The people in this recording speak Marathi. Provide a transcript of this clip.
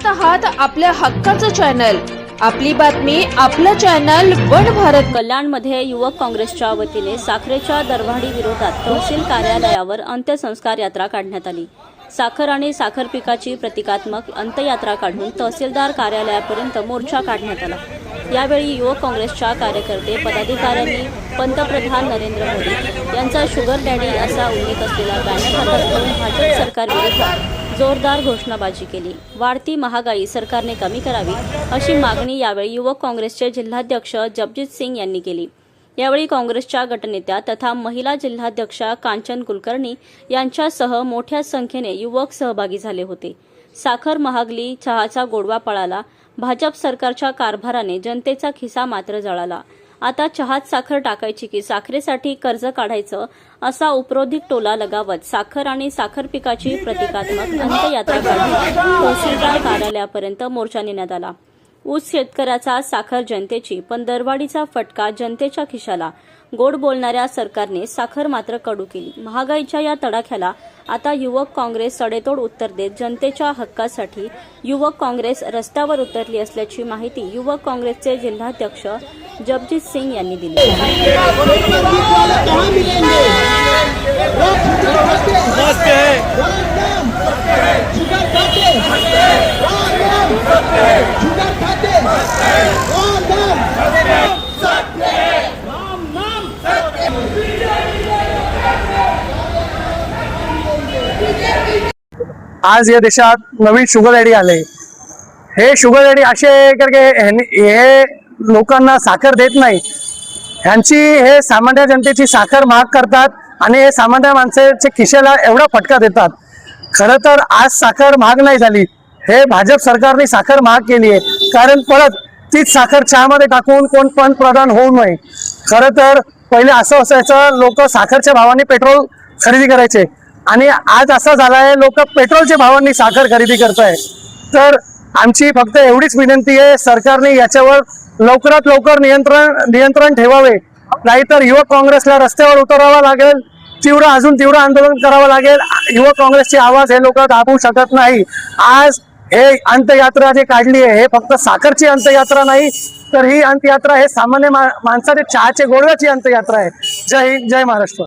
आहात आपल्या हक्काचं चॅनल, आपली बातमी आपलं चॅनल वन भारत. कल्याणमध्ये युवक काँग्रेसच्या वतीने साखरेच्या दरवाढी विरोधात तहसील कार्यालयावर अंत्यसंस्कार यात्रा काढण्यात आली. साखर आणि साखर पिकाची प्रतिकात्मक अंत्ययात्रा काढून तहसीलदार कार्यालयापर्यंत मोर्चा काढण्यात आला. यावेळी युवक काँग्रेसच्या कार्यकर्ते पदाधिकाऱ्यांनी पंतप्रधान नरेंद्र मोदी यांचा शुगर डॅडी असा उल्लेख असलेला बॅनर हातात घेऊन भाजप सरकारविरुद्ध जोरदार घोषणाबाजी केली. वाढती महागाई सरकारने कमी करावी अशी मागणी यावेळी युवक काँग्रेसचे जिल्हाध्यक्ष जपजीत सिंग यांनी केली. यावेळी काँग्रेसच्या गटनेत्या तथा महिला जिल्हाध्यक्षा कांचन कुलकर्णी यांच्यासह मोठ्या संख्येने युवक सहभागी झाले होते. साखर महागली, चहाचा गोडवा पळाला. भाजप सरकारच्या कारभाराने जनतेचा खिसा मात्र जळाला. आता चहात साखर टाकायची की साखरेसाठी कर्ज काढायचं असा उपरोधिक टोला लगावत साखर आणि साखर पिकाची प्रतिकात्मक अंत्ययात्रा काढून तहसीलदार कार्यालयापर्यंत मोर्चा नेण्यात आला. ऊस शेतकऱ्याचा, साखर जनतेची, पण दरवाढीचा फटका जनतेच्या खिशाला. गोड बोलणाऱ्या सरकारने साखर मात्र कडू केली. महागाईच्या या तडाख्याला आता युवक काँग्रेस सडेतोड उत्तर देत जनतेच्या हक्कासाठी युवक काँग्रेस रस्त्यावर उतरली असल्याची माहिती युवक काँग्रेसचे जिल्हाध्यक्ष जपजीत सिंग यांनी दिली. आज या देशात नवीन शुगर डॅडी आले. हे शुगर डॅडी असे करके हे लोकांना साखर देत नाही. ह्यांची हे सामान्य जनतेची साखर महाग करतात आणि हे सामान्य माणसाच्या खिशाला एवढा फटका देतात. खरं तर आज साखर महाग नाही झाली, हे भाजप सरकारने साखर महाग केली आहे. कारण परत तीच साखर चहामध्ये टाकून कोण पंतप्रधान होऊ नये. खरं तर पहिले असं असायचं, लोक साखरच्या भावाने पेट्रोल खरेदी करायचे आणि आज असं झालंय, लोक पेट्रोलच्या भावांनी साखर खरेदी करताय. तर आमची फक्त एवढीच विनंती आहे, सरकारने याच्यावर लवकरात लवकर नियंत्रण ठेवावे. नाहीतर युवक काँग्रेसला रस्त्यावर उतरावं लागेल, अजून तीव्र आंदोलन करावं लागेल. युवक काँग्रेसची आवाज हे लोक दाबू शकत नाही. आज हे अंत्ययात्रा जे काढली आहे, हे फक्त साखरची अंत्ययात्रा नाही, तर ही अंत्ययात्रा हे सामान्य माणसाच्या चहाचे गोडव्याची अंत्ययात्रा आहे. जय हिंद, जय महाराष्ट्र.